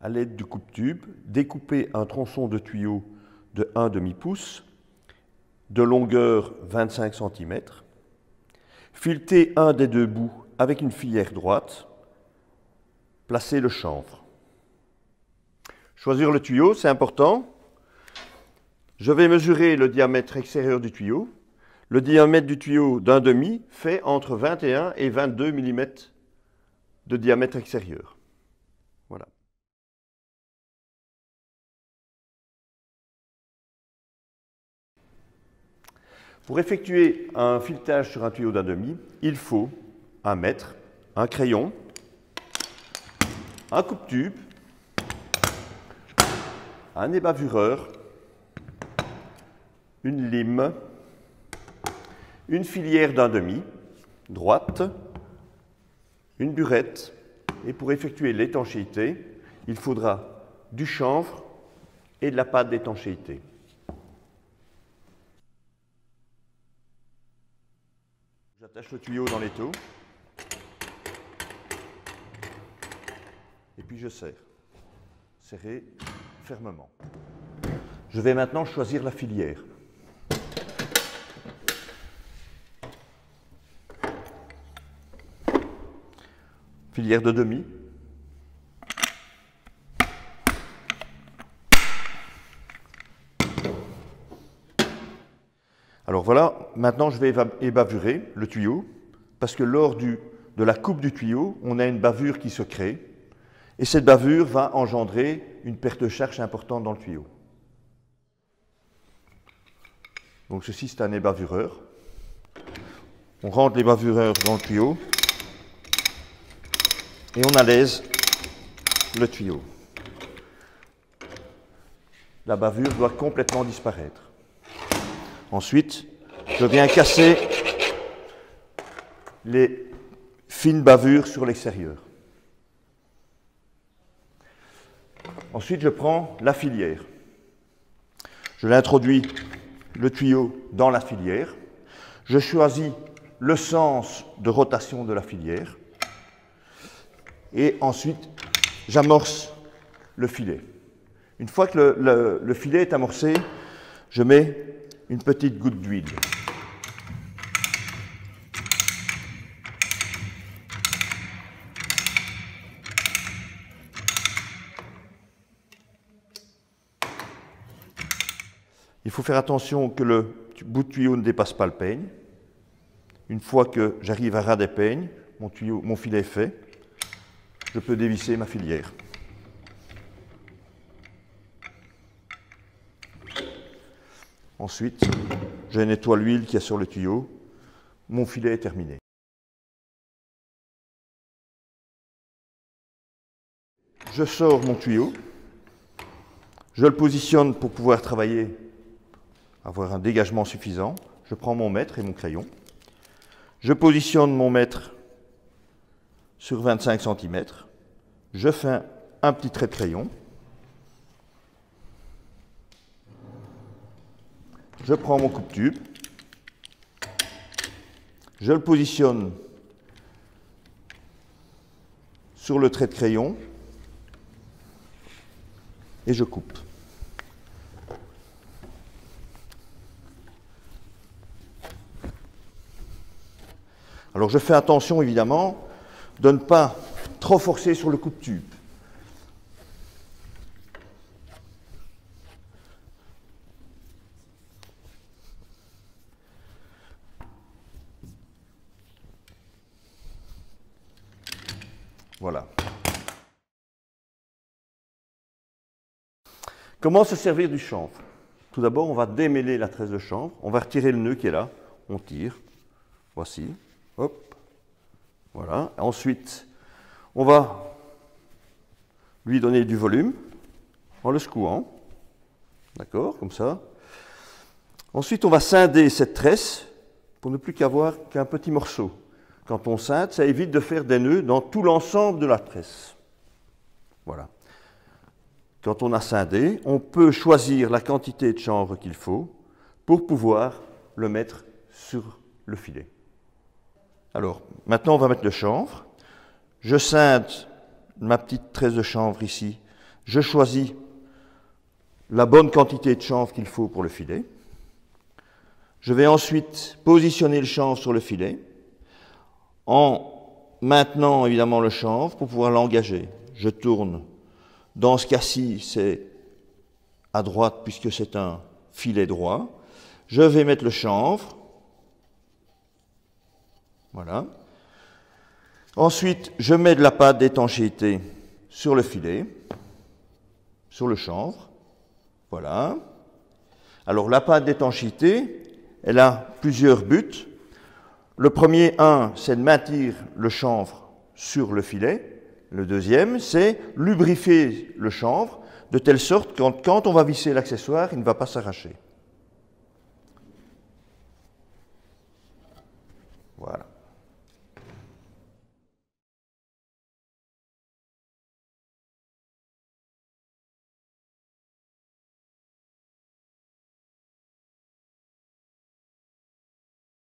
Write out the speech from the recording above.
à l'aide du coupe-tube, découper un tronçon de tuyau de 1/2 pouce, de longueur 25 cm, fileter un des deux bouts avec une filière droite, placer le chanvre. Choisir le tuyau, c'est important. Je vais mesurer le diamètre extérieur du tuyau. Le diamètre du tuyau d'1/2 fait entre 21 et 22 mm de diamètre extérieur. Voilà. Pour effectuer un filetage sur un tuyau d'1/2, il faut un mètre, un crayon, un coupe-tube, un ébavureur, une lime, une filière d'1/2 droite, une burette, et pour effectuer l'étanchéité, il faudra du chanvre et de la pâte d'étanchéité. J'attache le tuyau dans l'étau et puis je serre. Serrer fermement. Je vais maintenant choisir la filière. Filière de demi. Alors voilà, maintenant je vais ébavurer le tuyau, parce que lors de la coupe du tuyau, on a une bavure qui se crée, et cette bavure va engendrer une perte de charge importante dans le tuyau. Donc ceci c'est un ébavureur. On rentre l'ébavureur dans le tuyau, et on alaise le tuyau. La bavure doit complètement disparaître. Ensuite, je viens casser les fines bavures sur l'extérieur. Ensuite, je prends la filière. Je l'introduis le tuyau dans la filière. Je choisis le sens de rotation de la filière. Et ensuite, j'amorce le filet. Une fois que le filet est amorcé, je mets une petite goutte d'huile. Il faut faire attention que le bout de tuyau ne dépasse pas le peigne. Une fois que j'arrive à ras des peignes, mon filet est fait, je peux dévisser ma filière. Ensuite, je nettoie l'huile qu'il y a sur le tuyau. Mon filet est terminé. Je sors mon tuyau. Je le positionne pour pouvoir travailler, avoir un dégagement suffisant. Je prends mon mètre et mon crayon. Je positionne mon mètre sur 25 cm. Je fais un petit trait de crayon. Je prends mon coupe-tube, je le positionne sur le trait de crayon et je coupe. Alors je fais attention évidemment de ne pas trop forcer sur le coupe-tube. Voilà. Comment se servir du chanvre? Tout d'abord, on va démêler la tresse de chanvre. On va retirer le nœud qui est là. On tire. Voici. Hop. Voilà. Ensuite, on va lui donner du volume en le secouant. D'accord, comme ça. Ensuite, on va scinder cette tresse pour ne plus qu'avoir qu'un petit morceau. Quand on scinde, ça évite de faire des nœuds dans tout l'ensemble de la tresse. Voilà. Quand on a scindé, on peut choisir la quantité de chanvre qu'il faut pour pouvoir le mettre sur le filet. Alors, maintenant on va mettre le chanvre. Je scinde ma petite tresse de chanvre ici Je choisis la bonne quantité de chanvre qu'il faut pour le filet. Je vais ensuite positionner le chanvre sur le filet en maintenant évidemment le chanvre pour pouvoir l'engager. Je tourne. Dans ce cas-ci, c'est à droite puisque c'est un filet droit. Je vais mettre le chanvre. Voilà. Ensuite, je mets de la pâte d'étanchéité sur le filet, sur le chanvre. Voilà. Alors la pâte d'étanchéité, elle a plusieurs buts. Le premier, c'est de maintenir le chanvre sur le filet. Le deuxième, c'est lubrifier le chanvre de telle sorte que quand on va visser l'accessoire, il ne va pas s'arracher.